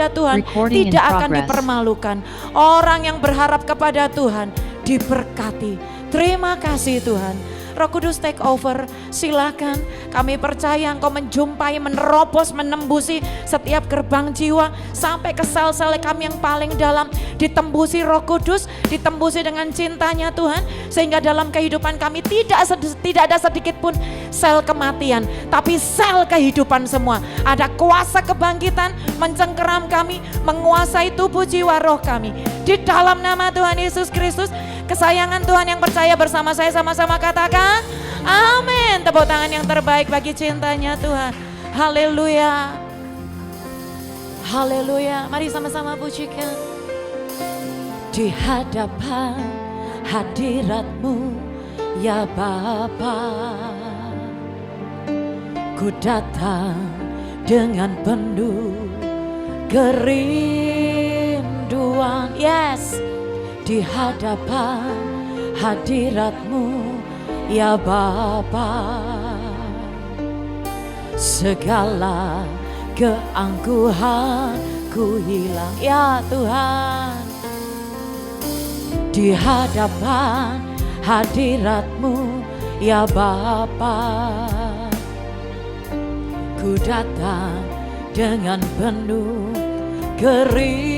kepada Tuhan Recording in tidak akan progress. dipermalukan. Orang yang berharap kepada Tuhan diberkati. Terima kasih Tuhan. Roh Kudus take over, silakan. Kami percaya Engkau menjumpai, menerobos, menembusi setiap gerbang jiwa sampai ke sel-sel kami yang paling dalam. Ditembusi Roh Kudus, ditembusi dengan cintanya Tuhan, sehingga dalam kehidupan kami tidak ada sedikit pun sel kematian, tapi sel kehidupan semua. Ada kuasa kebangkitan mencengkeram kami, menguasai tubuh jiwa roh kami. Di dalam nama Tuhan Yesus Kristus, kesayangan Tuhan yang percaya bersama saya sama-sama katakan amin. Tepuk tangan yang terbaik bagi cintanya Tuhan. Haleluya. Haleluya. Mari sama-sama pujikan. Di hadapan hadirat-Mu ya Bapa, ku datang dengan penuh kerinduan. Yes. Di hadapan hadirat-Mu ya Bapa, segala keangkuhan ku hilang ya Tuhan. Di hadapan hadirat-Mu ya Bapa, ku datang dengan penuh kerinduan.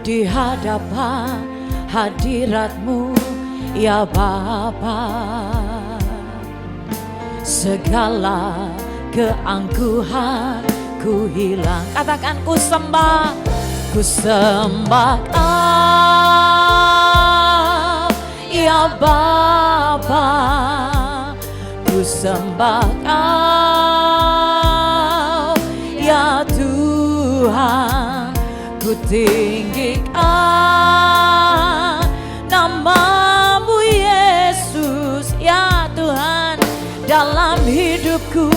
Di hadapan hadirat-Mu ya Bapa, segala keangkuhan ku hilang. Katakan ku sembah Kau ya Bapa, ku sembah Kau ya Tuhan, ku tinggikan nama-Mu Yesus ya Tuhan. Dalam hidupku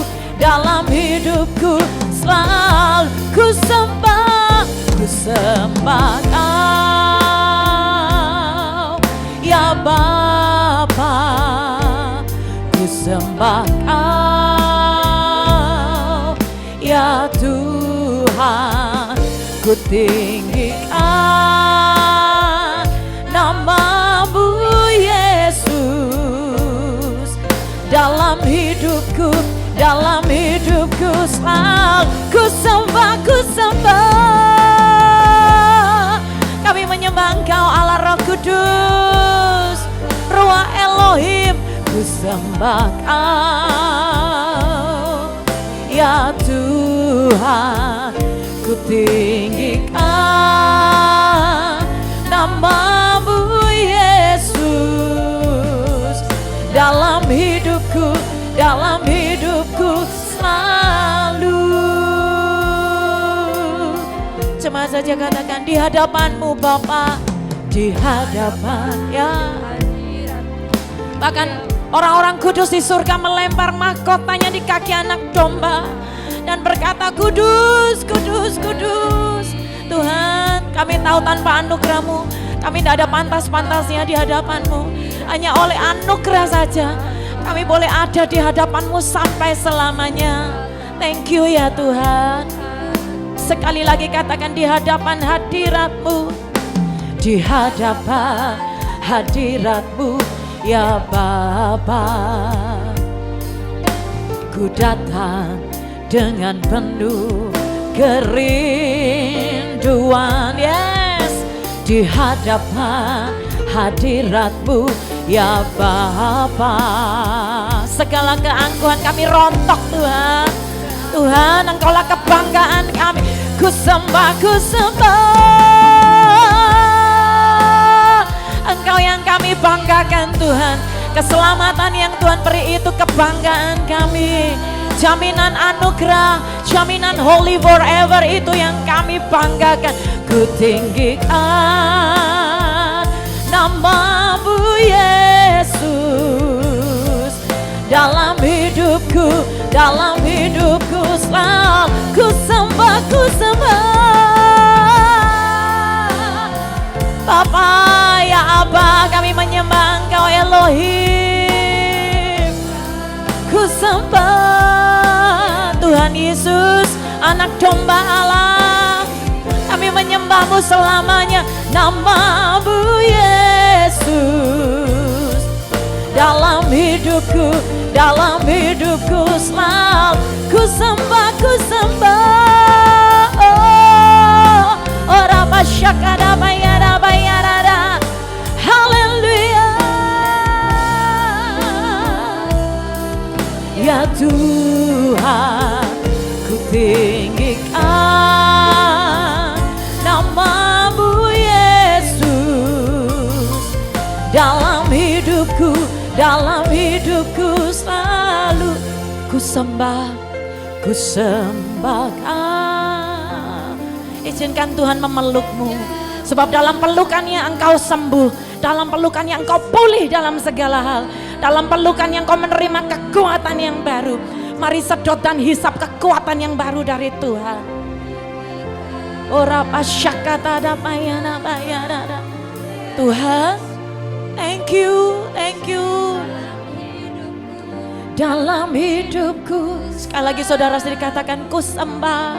selalu ku sembah Kau ya Bapa, ku sembah Kau ya Tuhan, ku tinggikan nama-Mu Yesus. Dalam hidupku selalu ku sembah. Kami menyembah Engkau Allah Roh Kudus, Ruah Elohim, ku sembah Kau ya Tuhan, ku tinggikan nama-Mu Yesus. Dalam hidupku selalu. Cuma saja katakan di hadapan-Mu Bapa, di hadapan ya. Bahkan orang-orang kudus di surga melempar mahkotanya di kaki anak domba dan berkata, kudus, kudus, kudus. Tuhan, kami tahu tanpa anugerah-Mu kami tidak ada pantas-pantasnya di hadapan-Mu. Hanya oleh anugerah saja kami boleh ada di hadapan-Mu sampai selamanya. Thank you ya Tuhan. Sekali lagi katakan di hadapan hadirat-Mu, di hadapan hadirat-Mu ya Bapa, ku datang dengan penuh kerinduan. Yes, di hadapan hadirat-Mu ya Bapa, segala keangkuhan kami rontok Tuhan. Tuhan, Engkaulah kebanggaan kami. Ku sembah Engkau yang kami banggakan Tuhan. Keselamatan yang Tuhan beri itu kebanggaan kami. Jaminan anugerah, jaminan holy forever itu yang kami banggakan. Ku tinggikan nama-Mu Yesus. Dalam hidupku selalu ku sembah. Bapa ya Aba, kami menyembah Engkau Elohim. Ku sembah Tuhan Yesus, anak domba Allah. Kami menyembah-Mu selamanya, nama-Mu Yesus. Dalam hidupku selalu ku sembah, oh Rabba Syakada Bayara Bayarada. Haleluya. Ya Tuhan, ku tinggikan nama-Mu Yesus. Dalam hidupku selalu ku sembahkan. Izinkan Tuhan memelukmu, sebab dalam pelukannya engkau sembuh, dalam pelukannya engkau pulih dalam segala hal, dalam pelukannya engkau menerima kekuatan yang baru. Mari sedot dan hisap kekuatan yang baru dari Tuhan. Ora pasyakata da bayana bayana. Tuhan, thank you. Dalam hidupku, sekali lagi saudara sendiri katakan, ku sembah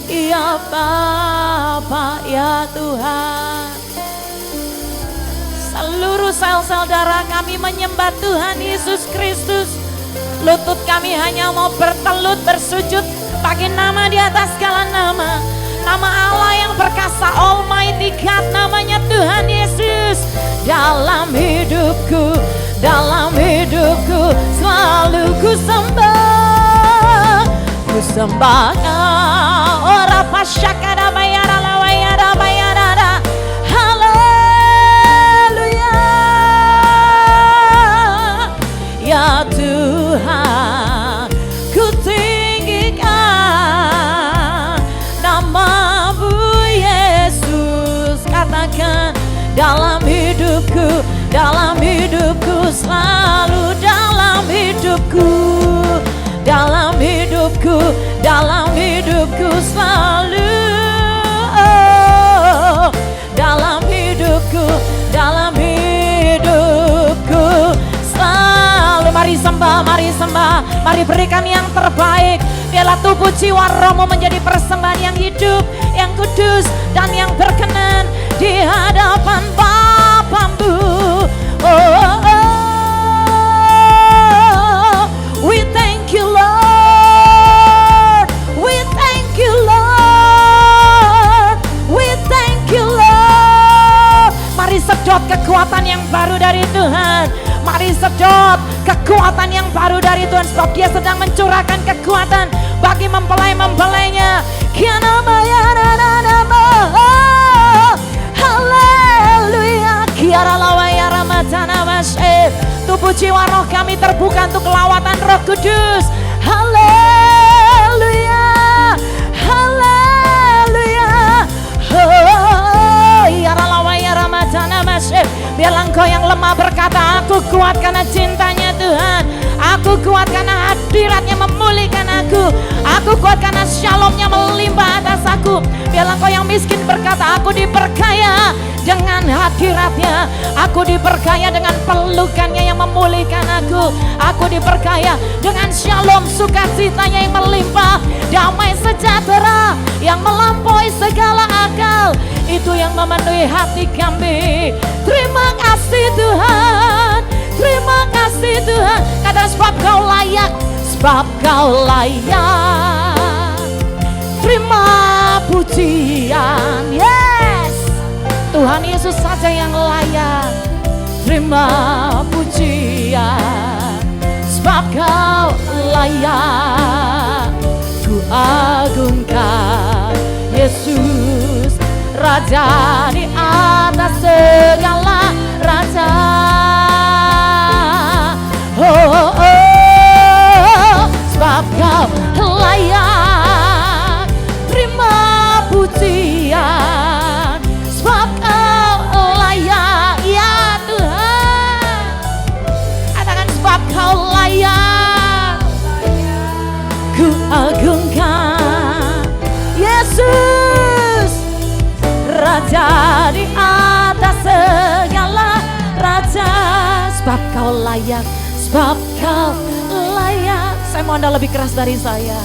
ya Bapa, ya Tuhan. Seluruh sel-sel darah kami menyembah Tuhan Yesus Kristus. Lutut kami hanya mau bertelut bersujud bagi nama di atas segala nama, nama Allah yang perkasa, Almighty God, namanya Tuhan Yesus. Dalam hidupku selalu ku sembah ora pasyakada bayara lawayara bayara. Haleluya. Ya Tuhan, ku tinggikan nama-Mu Yesus. Katakan, dalam hidupku selalu, dalam hidupku selalu, oh, dalam hidupku selalu. Mari sembah, mari berikan yang terbaik. Biarlah tubuh jiwa rohmu menjadi persembahan yang hidup, yang kudus, dan yang berkenan di hadapan Bapa-Mu. We thank you, Lord. We thank you, Lord. We thank you, Lord. Mari sedot kekuatan yang baru dari Tuhan. Mari sedot kekuatan yang baru dari Tuhan, sebab Dia sedang mencurahkan kekuatan bagi mempelai-mempelainya. Haleluya. Tubuh jiwa roh kami terbuka untuk kelawatan Roh Kudus. Haleluya. Biarlah engkau yang lemah berkata, aku kuat karena cintanya Tuhan. Aku kuat karena hadiratnya memulihkan aku. Aku kuat karena shalomnya melimpah atas aku. Biarlah engkau yang miskin berkata, aku diperkaya dengan hadiratnya. Aku diperkaya dengan pelukannya yang memulihkan aku. Aku diperkaya dengan shalom sukacitanya yang melimpah. Damai sejahtera yang melampaui segala akal, itu yang memenuhi hati kami. Terima kasih Tuhan, terima kasih Tuhan. Kata sebab Kau layak, sebab Kau layak. Terima pujian, yes. Tuhan Yesus saja yang layak. Terima pujian, sebab Kau layak. Ku agungkan Yesus, Raja di atas segala raja. Oh, sebab Kau layak. Terima pujian, sebab Kau layak, ya Tuhan. Katakan, sebab Kau layak. Ku agungkan Yesus, Raja di atas segala raja. Sebab Kau layak, sebab Kau layak. Saya mau Anda lebih keras dari saya.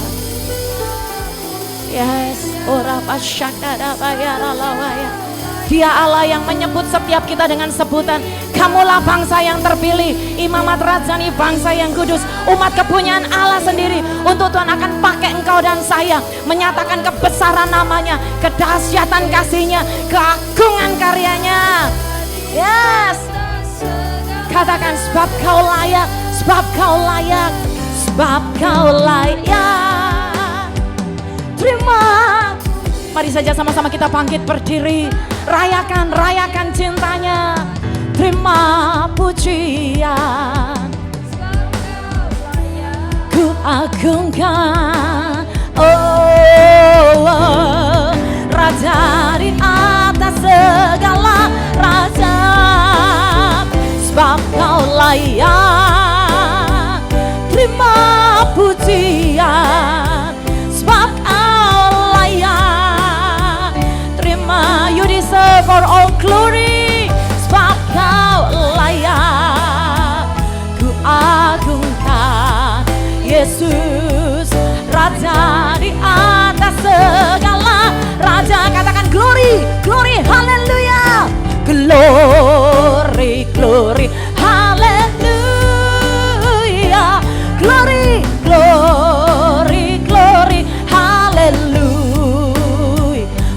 Yes, ora pasyakada bayara lawaya. Dia Allah yang menyebut setiap kita dengan sebutan. Kamulah bangsa yang terpilih, imamat rajani, bangsa yang kudus, umat kepunyaan Allah sendiri. Untuk Tuhan akan pakai engkau dan saya menyatakan kebesaran namanya, kedahsyatan kasih-Nya, keagungan karyanya. Yes, katakan sebab Kau layak, sebab Kau layak, sebab Kau layak. Terima. Mari saja sama-sama kita bangkit berdiri. Rayakan cintanya. Terima pujian. Ku agungkan. Oh, Raja di atas segala raja. Sebab Kau layak. Terima pujian. Sebab Kau layak. Terima, you deserve for all glory. Sebab Kau layak. Ku agungkan Yesus, Raja di atas segala raja. Katakan glory, glory, haleluya. Glory, glory, haleluya. Glory, glory, glory, haleluya.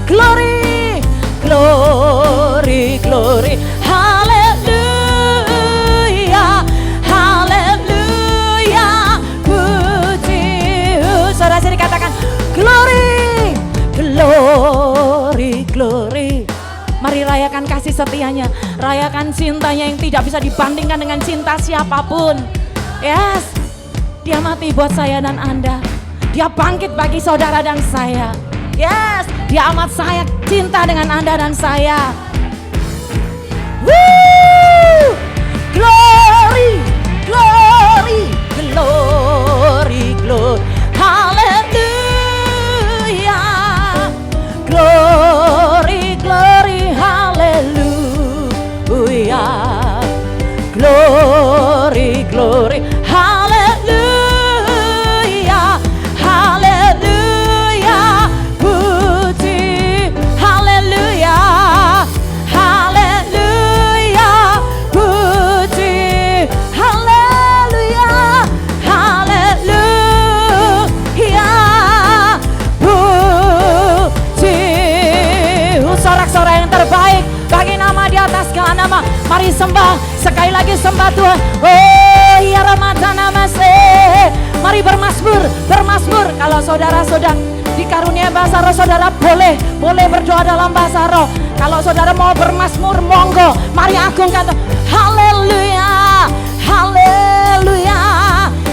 Glory, glory, glory, haleluya, haleluya. Puji, saudara sini katakan glory, glory, glory. Mari rayakan kasih setianya, rayakan cintanya yang tidak bisa dibandingkan dengan cinta siapapun. Yes, Dia mati buat saya dan Anda. Dia bangkit bagi saudara dan saya. Yes, Dia amat sayang cinta dengan Anda dan saya. Woo! Glory, glory, glory, glory, haleluya. Glory, glory, haleluya. Glory, glory, haleluya, haleluya. Puji, haleluya, haleluya. Puji, haleluya, haleluya. Puji, sorak-sorai yang terbaik bagi nama di atas segala nama. Mari sembah, sekali lagi sembah Tuhan. Oh ya Ramadana masih. Mari bermasmur, bermasmur. Kalau saudara sedang dikarunia bahasa roh, saudara boleh berdoa dalam bahasa roh. Kalau saudara mau bermasmur, monggo. Mari agungkan Tuhan. Haleluya, haleluya.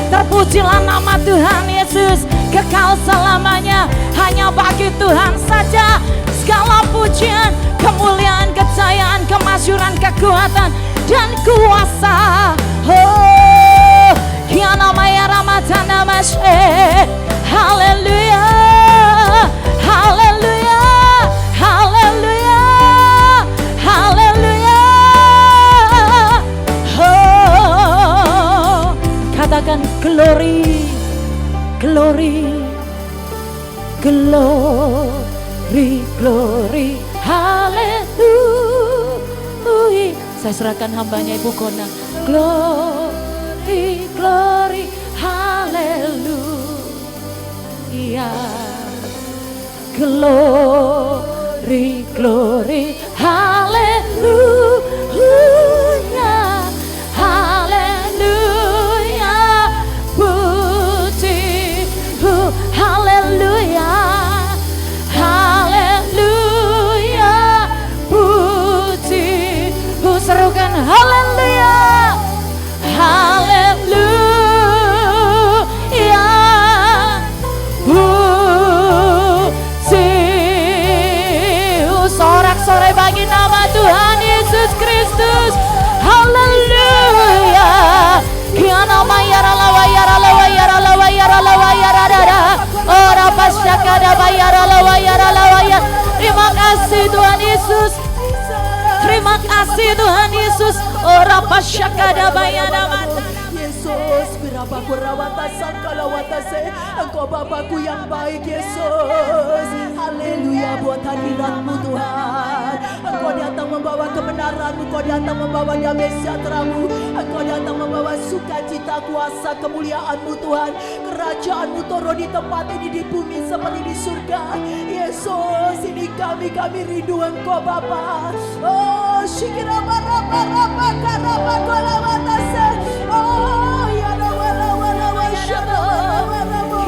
Terpujilah nama Tuhan Yesus, kekal selamanya. Hanya bagi Tuhan saja segala pujian, kemuliaan, kejayaan, kemasyuran, kekuatan, dan kuasa. Oh, ya namanya Ramadana masih. Haleluya, haleluya, haleluya, haleluya. Oh, katakan glory, glory, glory, glory, haleluya. Saya serahkan hambanya Ibu Kona. Glory, glory, haleluya. Glory, glory, haleluya, haleluya. Puji, haleluya, haleluya. Puji, serukan haleluya, haleluya. Puji, sorak-sorai bagi nama Tuhan Yesus Kristus. Haleluya. Kiana mayara lawa yara lawa yara lawa yara lawa yara dada. Ora pasyakada bayara lawa yara lawa ya. Terima kasih Tuhan Yesus. Terima kasih Tuhan Yesus. Ora pasyakada bayara mata. Yesus. Engkau Bapakku yang baik Yesus. Haleluya buat hadirat-Mu Tuhan. Engkau datang membawa kebenaran-Mu, Engkau datang membawa damai sejahtera-Mu, Engkau datang membawa sukacita, kuasa, kemuliaan-Mu Tuhan. Kerajaan-Mu turun di tempat ini, di bumi seperti di surga. Yesus, ini kami rindu Engkau Bapa. Oh, shikiraba raba raba karaba kolawatase. Oh, ya raba raba raba sharaba raba.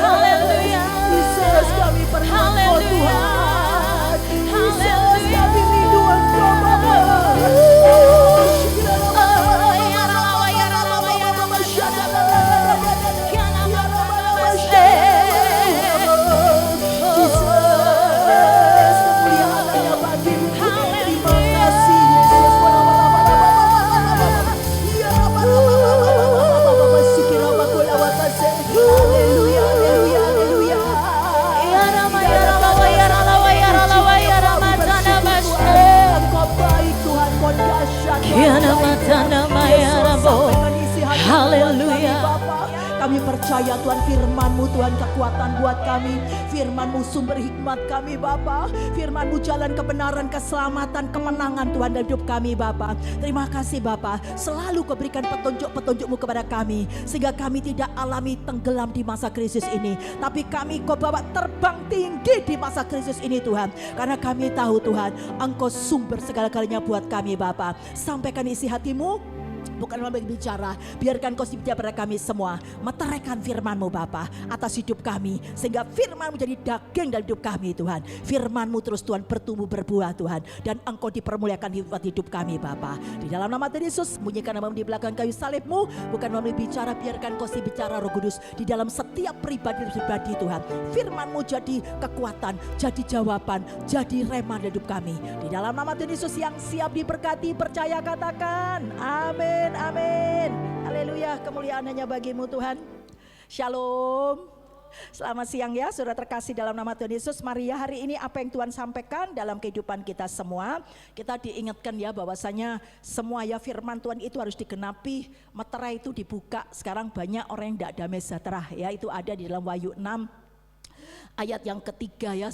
Haleluya. Yesus, kami perlu Engkau Tuhan. Yesus, kami rindu Engkau Bapa. Oh, shikiraba raba raba ya raba raba sharaba raba. Ya raba raba sharaba. Yesus, kemuliaan hanya bagi-Mu. Terima kasih Yesus. Ya raba raba shikiraba kolawatase. Haleluya, haleluya, haleluya. Engkau baik Tuhan, Engkau dahsyat. Haleluya. Kami percaya Tuhan firman-Mu Tuhan kekuatan buat kami. Firman-Mu sumber hikmat kami Bapa. Firman-Mu jalan kebenaran, keselamatan, kemenangan Tuhan dalam hidup kami Bapa. Terima kasih Bapa. Selalu Kau berikan petunjuk-petunjuk-Mu kepada kami. Sehingga kami tidak alami tenggelam di masa krisis ini. Tapi kami Kau bawa terbang tinggi di masa krisis ini Tuhan. Karena kami tahu Tuhan Engkau sumber segala-galanya buat kami Bapa. Sampaikan isi hati-Mu. Bukan melalui bicara, biarkan Kau bicara pada kami semua. Meteraikan firman-Mu Bapa atas hidup kami. Sehingga firman-Mu jadi daging dalam hidup kami Tuhan. Firman-Mu terus Tuhan bertumbuh berbuah Tuhan. Dan Engkau dipermuliakan di hidup kami Bapa. Di dalam nama Tuhan Yesus, bunyikan nama-Mu di belakang kayu salib-Mu. Bukan melalui bicara, biarkan Kau bicara Roh Kudus. Di dalam setiap pribadi Tuhan. Firman-Mu jadi kekuatan, jadi jawaban, jadi rema dalam hidup kami. Di dalam nama Tuhan Yesus yang siap diberkati, percaya katakan amin. Amin. Haleluya, kemuliaan hanya bagi-Mu Tuhan. Shalom. Selamat siang ya saudara terkasih dalam nama Tuhan Yesus. Mari ya hari ini apa yang Tuhan sampaikan dalam kehidupan kita semua. Kita diingatkan ya bahwasanya semua ya firman Tuhan itu harus digenapi. Meterai itu dibuka. Sekarang banyak orang yang tidak damai sejahtera ya. Itu ada di dalam Wahyu 6 ayat yang ketiga ya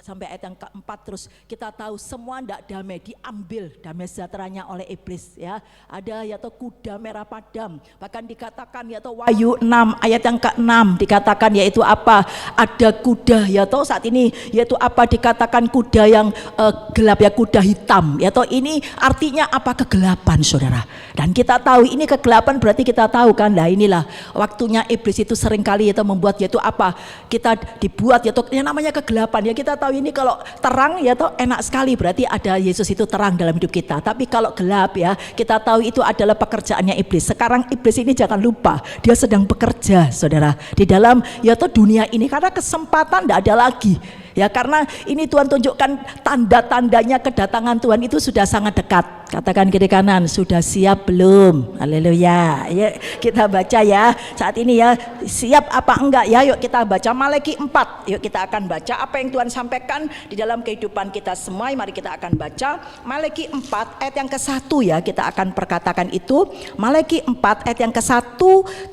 sampai ayat yang keempat. Terus kita tahu semua tidak damai, diambil damai sejahteranya oleh iblis ya. Ada yaitu kuda merah padam, bahkan dikatakan yaitu Wahyu 6 ayat yang ke-6 dikatakan yaitu apa, ada kuda yaitu saat ini yaitu apa dikatakan kuda yang gelap ya, kuda hitam yaitu ini artinya apa, kegelapan saudara. Dan kita tahu ini kegelapan berarti kita tahu kan, nah inilah waktunya iblis itu seringkali yaitu membuat yaitu apa, kita dibuat yaitu yang namanya kegelapan ya. Kita tahu ini kalau terang ya toh enak sekali, berarti ada Yesus itu terang dalam hidup kita. Tapi kalau gelap ya, kita tahu itu adalah pekerjaannya iblis. Sekarang iblis ini jangan lupa, dia sedang bekerja saudara di dalam ya toh dunia ini, karena kesempatan tidak ada lagi. Ya karena ini Tuhan tunjukkan tanda-tandanya kedatangan Tuhan itu sudah sangat dekat. Katakan kiri kanan, sudah siap belum? Haleluya. Ya, kita baca ya. Saat ini ya, siap apa enggak ya? Yuk kita baca Malaki 4. Yuk kita akan baca apa yang Tuhan sampaikan di dalam kehidupan kita semua. Mari kita akan baca Malaki 4 ayat yang ke-1 ya. Kita akan perkatakan itu. Malaki 4 ayat yang ke-1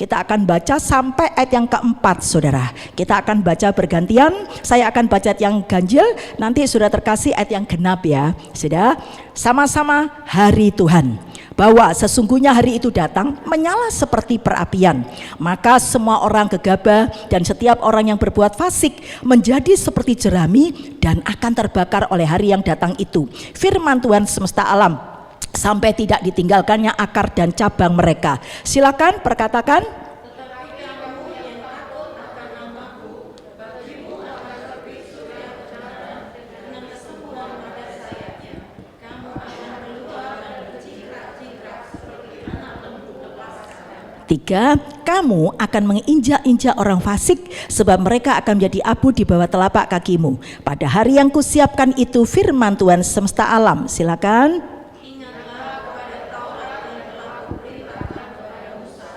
kita akan baca sampai ayat yang ke-4 saudara. Kita akan baca bergantian. Saya akan baca ayat yang ganjil, nanti sudah terkasih ayat yang genap ya. Sudah sama-sama hari Tuhan, bahwa sesungguhnya hari itu datang menyala seperti perapian, maka semua orang gegabah dan setiap orang yang berbuat fasik menjadi seperti jerami dan akan terbakar oleh hari yang datang itu. Firman Tuhan semesta alam, sampai tidak ditinggalkannya akar dan cabang mereka. Silakan perkatakan. Tiga, kamu akan menginjak-injak orang fasik, sebab mereka akan menjadi abu di bawah telapak kakimu. Pada hari yang kusiapkan itu, firman Tuhan semesta alam. Silakan. Ingatlah kepada Taurat yang telah kuperintahkan kepada Musa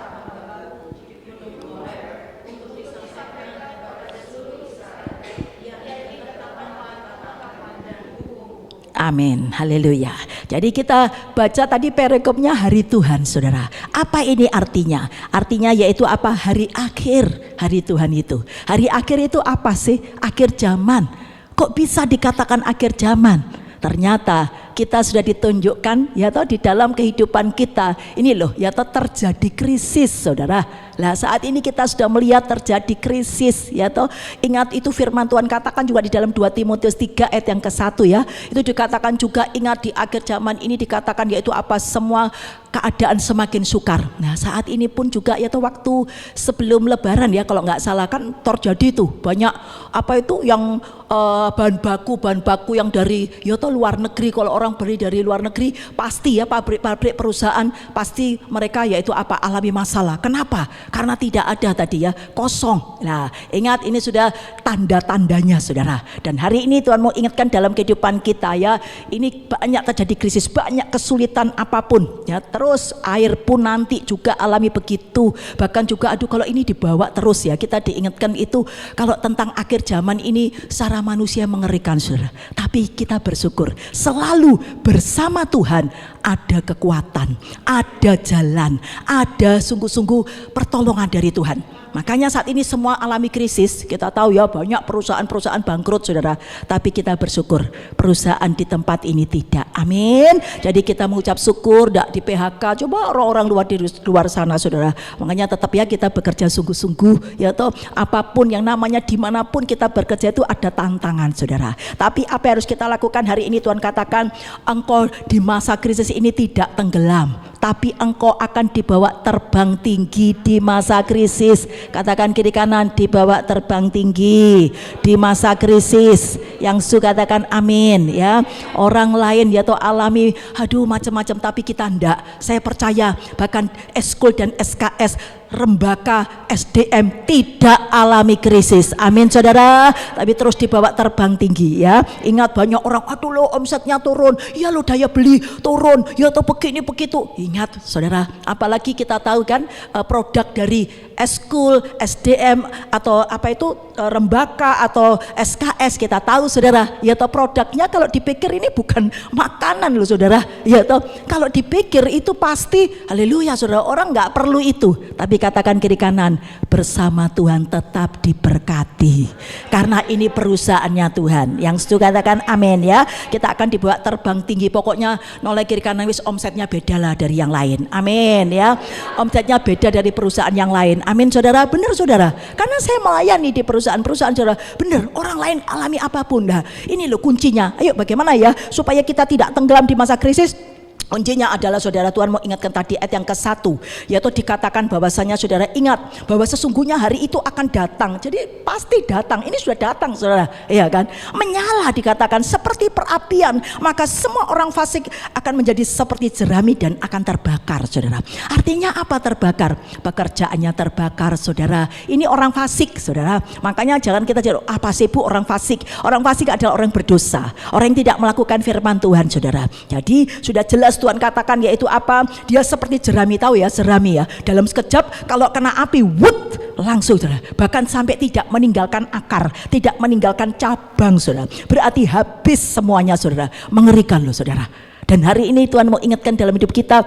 untuk disampaikan kepada seluruh Israel, yang ditetapkan kata-kata dan hukum. Amin, haleluya. Jadi kita baca tadi perikopnya hari Tuhan, saudara. Apa ini artinya? Artinya yaitu apa? Hari akhir, hari Tuhan itu. Hari akhir itu apa sih? Akhir zaman. Kok bisa dikatakan akhir zaman? Ternyata kita sudah ditunjukkan ya toh di dalam kehidupan kita ini loh ya toh terjadi krisis, saudara. Lah saat ini kita sudah melihat terjadi krisis ya toh. Ingat itu firman Tuhan katakan juga di dalam 2 Timotius 3 ayat yang ke-1 ya. Itu dikatakan juga, ingat di akhir zaman ini dikatakan yaitu apa? Semua keadaan semakin sukar. Nah saat ini pun juga ya toh waktu sebelum lebaran ya kalau nggak salah kan terjadi tuh banyak apa itu yang bahan baku yang dari ya toh luar negeri. Kalau orang beli dari luar negeri pasti ya pabrik perusahaan pasti mereka yaitu apa? Alami masalah. Kenapa? Karena tidak ada tadi ya, kosong. Nah ingat ini sudah tanda-tandanya, saudara. Dan hari ini Tuhan mau ingatkan dalam kehidupan kita ya, ini banyak terjadi krisis, banyak kesulitan apapun ya. Terus air pun nanti juga alami begitu. Bahkan juga aduh kalau ini dibawa terus ya, kita diingatkan itu kalau tentang akhir zaman ini secara manusia mengerikan, saudara. Tapi kita bersyukur selalu bersama Tuhan ada kekuatan, ada jalan, ada sungguh-sungguh pertolongan dari Tuhan. Makanya saat ini semua alami krisis. Kita tahu ya banyak perusahaan-perusahaan bangkrut, saudara. Tapi kita bersyukur perusahaan di tempat ini tidak. Amin. Jadi kita mengucap syukur tidak di PHK. Coba orang-orang luar sana, saudara. Makanya tetap ya kita bekerja sungguh-sungguh ya toh. Apapun yang namanya dimanapun kita bekerja itu ada tantangan, saudara. Tapi apa yang harus kita lakukan hari ini? Tuhan katakan engkau di masa krisis ini tidak tenggelam, tapi engkau akan dibawa terbang tinggi di masa krisis. Katakan kiri kanan, dibawa terbang tinggi di masa krisis. Yang suka katakan amin ya. Orang lain ya toh alami aduh macam-macam, tapi kita enggak. Saya percaya bahkan eskul dan SKS Rembaka SDM tidak alami krisis. Amin, saudara. Tapi terus dibawa terbang tinggi ya. Ingat banyak orang aduh lo omsetnya turun, ya lo daya beli turun, ya tuh begini begitu. Ingat saudara, apalagi kita tahu kan produk dari eskul SDM atau apa itu Rembaka atau SKS, kita tahu saudara ya toh produknya kalau dipikir ini bukan makanan loh, saudara ya toh. Kalau dipikir itu pasti haleluya, saudara, orang nggak perlu itu. Tapi katakan kiri kanan, bersama Tuhan tetap diberkati karena ini perusahaannya Tuhan. Yang setuju katakan amin ya. Kita akan dibawa terbang tinggi. Pokoknya noleh kiri kanan wis omsetnya beda lah dari yang lain. Amin ya. Omsetnya beda dari perusahaan yang lain. Amin, saudara. Benar, saudara. Karena saya melayani di perusahaan-perusahaan, saudara. Benar, orang lain alami apapun. Nah ini loh kuncinya. Ayo bagaimana ya supaya kita tidak tenggelam di masa krisis? Kuncinya adalah, saudara, Tuhan mau ingatkan tadi ayat yang ke-1, yaitu dikatakan bahwasanya saudara ingat bahwa sesungguhnya hari itu akan datang. Jadi pasti datang, ini sudah datang, saudara, iya kan? Menyala dikatakan seperti perapian, maka semua orang fasik akan menjadi seperti jerami dan akan terbakar, saudara. Artinya apa terbakar? Pekerjaannya terbakar, saudara. Ini orang fasik, saudara. Makanya jangan kita jadi apa sih bu orang fasik? Orang fasik adalah orang berdosa, orang yang tidak melakukan firman Tuhan, saudara. Jadi sudah jelas Tuhan katakan yaitu apa? Dia seperti jerami, tahu ya jerami ya. Dalam sekejap kalau kena api, wut, langsung, saudara. Bahkan sampai tidak meninggalkan akar, tidak meninggalkan cabang, saudara. Berarti habis semuanya, saudara. Mengerikan loh, saudara. Dan hari ini Tuhan mau ingatkan dalam hidup kita,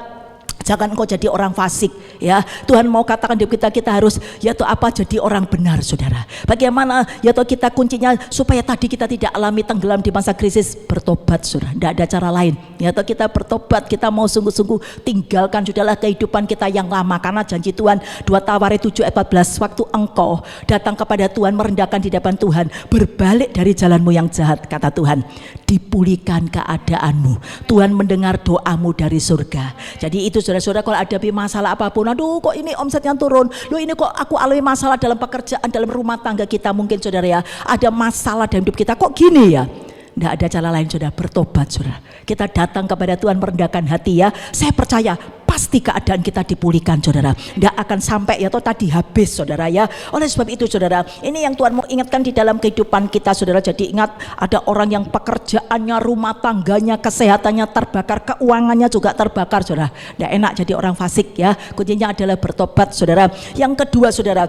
jangan engkau jadi orang fasik ya. Tuhan mau katakan di kita harus yaitu apa? Jadi orang benar, saudara. Bagaimana yaitu kita kuncinya supaya tadi kita tidak alami tenggelam di masa krisis? Bertobat, saudara. Tidak ada cara lain. Yaitu kita bertobat, kita mau sungguh-sungguh tinggalkan sudahlah kehidupan kita yang lama. Karena janji Tuhan 2 Tawaret 7 ayat 14, waktu engkau datang kepada Tuhan, merendahkan di hadapan Tuhan, berbalik dari jalanmu yang jahat, kata Tuhan, dipulihkan keadaanmu. Tuhan mendengar doamu dari surga. Jadi itu saudara-saudara, kalau ada masalah apapun, aduh kok ini omsetnya turun, loh ini kok aku alami masalah dalam pekerjaan, dalam rumah tangga kita mungkin, saudara ya, ada masalah dalam hidup kita, kok gini ya? Tidak ada cara lain, saudara, bertobat, saudara. Kita datang kepada Tuhan merendahkan hati ya. Saya percaya pasti keadaan kita dipulihkan, saudara. Tidak akan sampai ya toh tadi habis, saudara ya. Oleh sebab itu, saudara, ini yang Tuhan mau ingatkan di dalam kehidupan kita, saudara. Jadi ingat, ada orang yang pekerjaannya, rumah tangganya, kesehatannya terbakar, keuangannya juga terbakar, saudara. Tidak enak jadi orang fasik ya. Kuncinya adalah bertobat, saudara. Yang kedua, saudara,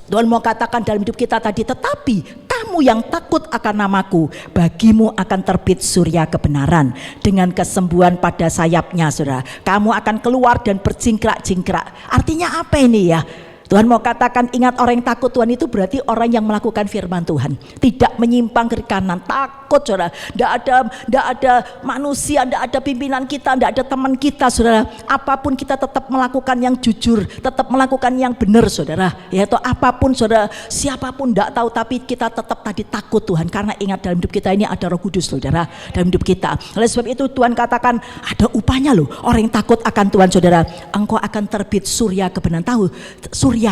Tuhan mau katakan dalam hidup kita tadi, tetapi kamu kamu yang takut akan namaku, bagimu akan terbit surya kebenaran. Dengan kesembuhan pada sayapnya, saudara, kamu akan keluar dan berjingkrak-jingkrak. Artinya apa ini ya? Tuhan mau katakan, ingat, orang yang takut Tuhan itu berarti orang yang melakukan firman Tuhan, tidak menyimpang ke kanan. Takut, saudara. Tidak ada manusia, tidak ada pimpinan kita, tidak ada teman kita, saudara. Apapun kita tetap melakukan yang jujur, tetap melakukan yang benar, saudara. Yaitu apapun, saudara, siapapun tidak tahu, tapi kita tetap tadi takut Tuhan. Karena ingat, dalam hidup kita ini ada Roh Kudus, saudara, dalam hidup kita. Oleh sebab itu Tuhan katakan ada upahnya loh. Orang yang takut akan Tuhan, saudara, engkau akan terbit surya kebenaran. Tahu surya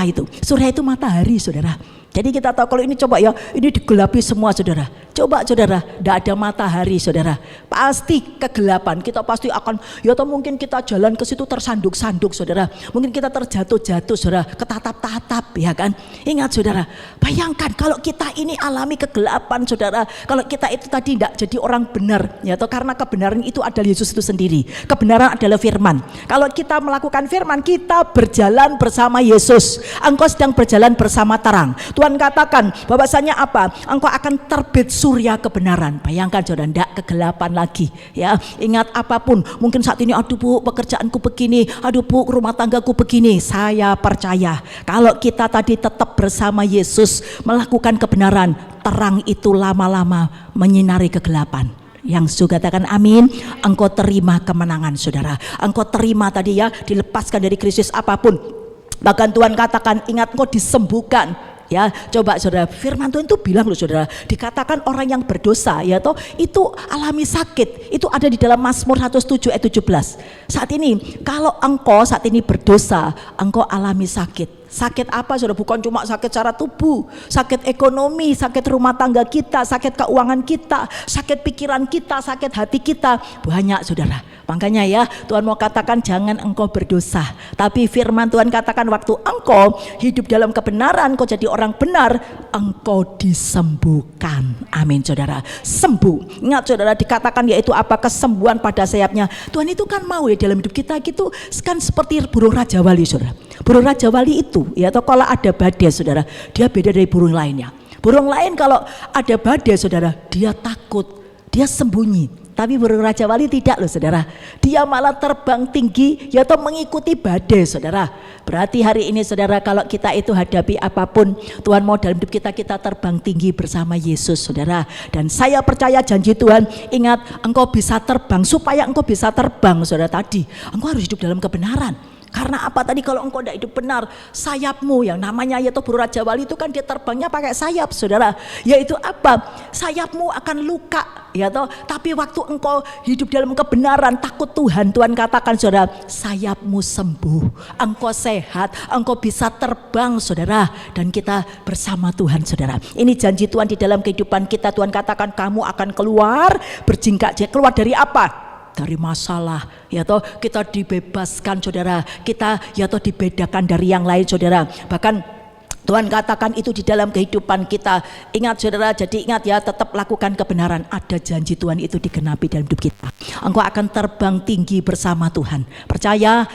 itu matahari, saudara. Jadi kita tahu kalau ini coba ya, ini digelapi semua, saudara. Coba, saudara, tidak ada matahari, saudara, pasti kegelapan. Kita pasti akan, ya atau mungkin kita jalan ke situ tersanduk-sanduk, saudara. Mungkin kita terjatuh-jatuh, saudara, ketatap-tatap, ya kan. Ingat, saudara, bayangkan kalau kita ini alami kegelapan, saudara. Kalau kita itu tadi tidak jadi orang benar, ya atau karena kebenaran itu adalah Yesus itu sendiri. Kebenaran adalah firman. Kalau kita melakukan firman, kita berjalan bersama Yesus. Engkau sedang berjalan bersama terang. Tuhan katakan bahwasanya apa? Engkau akan terbit surya kebenaran. Bayangkan, saudara, tidak kegelapan lagi, ya. Ingat, apapun, mungkin saat ini, aduh Bu, pekerjaanku begini, aduh Bu, rumah tanggaku begini. Saya percaya kalau kita tadi tetap bersama Yesus melakukan kebenaran, terang itu lama-lama menyinari kegelapan. Yang suka katakan amin. Engkau terima kemenangan, saudara. Engkau terima tadi ya, dilepaskan dari krisis apapun. Bahkan Tuhan katakan, ingat, engkau disembuhkan. Ya, coba, saudara, firman Tuhan itu bilang loh, saudara, dikatakan orang yang berdosa, ya toh, itu alami sakit. Itu ada di dalam Mazmur 107 ayat 17. Saat ini kalau engkau saat ini berdosa, engkau alami sakit. Sakit apa, saudara? Bukan cuma sakit secara tubuh, sakit ekonomi, sakit rumah tangga kita, sakit keuangan kita, sakit pikiran kita, sakit hati kita, banyak, saudara. Makanya ya, Tuhan mau katakan jangan engkau berdosa. Tapi firman Tuhan katakan waktu engkau hidup dalam kebenaran, engkau jadi orang benar, engkau disembuhkan. Amin, saudara. Sembuh. Ingat, saudara, dikatakan yaitu apa? Kesembuhan pada sayapnya. Tuhan itu kan mau ya dalam hidup kita gitu, kan seperti burung Raja Wali, saudara. Burung Raja Wali itu, ya, atau kalau ada badai, saudara, dia beda dari burung lainnya. Burung lain kalau ada badai, saudara, dia takut, dia sembunyi. Tapi burung Raja Wali tidak loh, saudara. Dia malah terbang tinggi, ya, atau mengikuti badai, saudara. Berarti hari ini, saudara, kalau kita itu hadapi apapun, Tuhan mau dalam hidup kita terbang tinggi bersama Yesus, saudara. Dan saya percaya janji Tuhan, ingat, engkau bisa terbang. Supaya engkau bisa terbang, saudara, tadi engkau harus hidup dalam kebenaran. Karena apa tadi? Kalau engkau tidak hidup benar, sayapmu yang namanya yaitu burung Raja Wali itu kan dia terbangnya pakai sayap, saudara. Yaitu apa? Sayapmu akan luka, ya toh. Tapi waktu engkau hidup dalam kebenaran, takut Tuhan, Tuhan katakan, saudara, sayapmu sembuh, engkau sehat, engkau bisa terbang, saudara. Dan kita bersama Tuhan, saudara. Ini janji Tuhan di dalam kehidupan kita. Tuhan katakan kamu akan keluar berjingkrak. Keluar dari apa? Dari masalah, ya toh, kita dibebaskan, saudara. Kita, ya toh, dibedakan dari yang lain, saudara. Bahkan Tuhan katakan itu di dalam kehidupan kita. Ingat, saudara, jadi ingat ya, tetap lakukan kebenaran. Ada janji Tuhan itu digenapi dalam hidup kita. Engkau akan terbang tinggi bersama Tuhan. Percaya,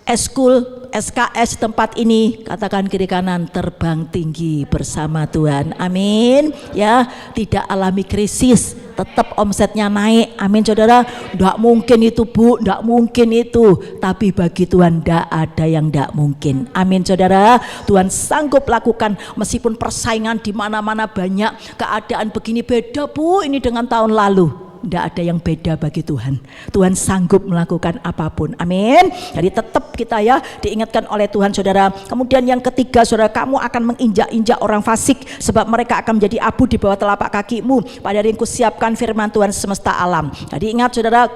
eskul, SKS tempat ini, katakan kiri kanan, terbang tinggi bersama Tuhan. Amin. Ya, tidak alami krisis, tetap omsetnya naik. Amin, saudara. Tidak mungkin itu, Bu, tidak mungkin itu. Tapi bagi Tuhan tidak ada yang tidak mungkin. Amin, saudara. Tuhan sanggup lakukan meskipun persaingan di mana-mana banyak. Keadaan begini beda, Bu, ini dengan tahun lalu. Tidak ada yang beda bagi Tuhan. Tuhan sanggup melakukan apapun. Amin. Jadi tetap kita ya diingatkan oleh Tuhan, saudara. Kemudian yang ketiga, saudara, kamu akan menginjak-injak orang fasik, sebab mereka akan menjadi abu di bawah telapak kakimu pada hari yang kusiapkan firman Tuhan semesta alam. Jadi ingat, saudara,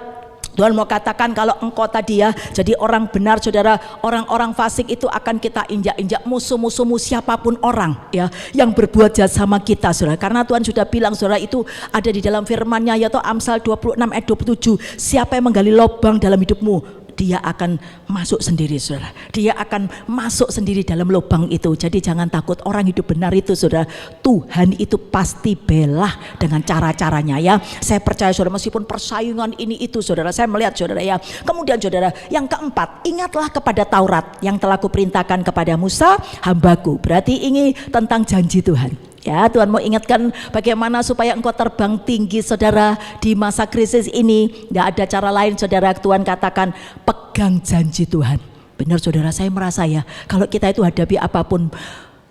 Tuhan mau katakan kalau engkau tadi ya jadi orang benar, saudara, orang-orang fasik itu akan kita injak-injak, musuh-musuhmu siapapun orang ya yang berbuat jahat sama kita, saudara. Karena Tuhan sudah bilang, saudara, itu ada di dalam firman-Nya, yaitu Amsal 26 ayat 27. Siapa yang menggali lubang dalam hidupmu, dia akan masuk sendiri, saudara. Dia akan masuk sendiri dalam lubang itu. Jadi jangan takut, orang hidup benar itu, saudara, Tuhan itu pasti belah dengan cara-caranya ya. Saya percaya, saudara, meskipun persaingan ini itu, saudara, saya melihat, saudara ya. Kemudian, saudara, yang keempat, ingatlah kepada Taurat yang telah kuperintahkan kepada Musa hambaku. Berarti ini tentang janji Tuhan. Ya, Tuhan mau ingatkan bagaimana supaya engkau terbang tinggi saudara di masa krisis ini. Tidak ada cara lain saudara, Tuhan katakan pegang janji Tuhan. Benar saudara, saya merasa ya kalau kita itu hadapi apapun,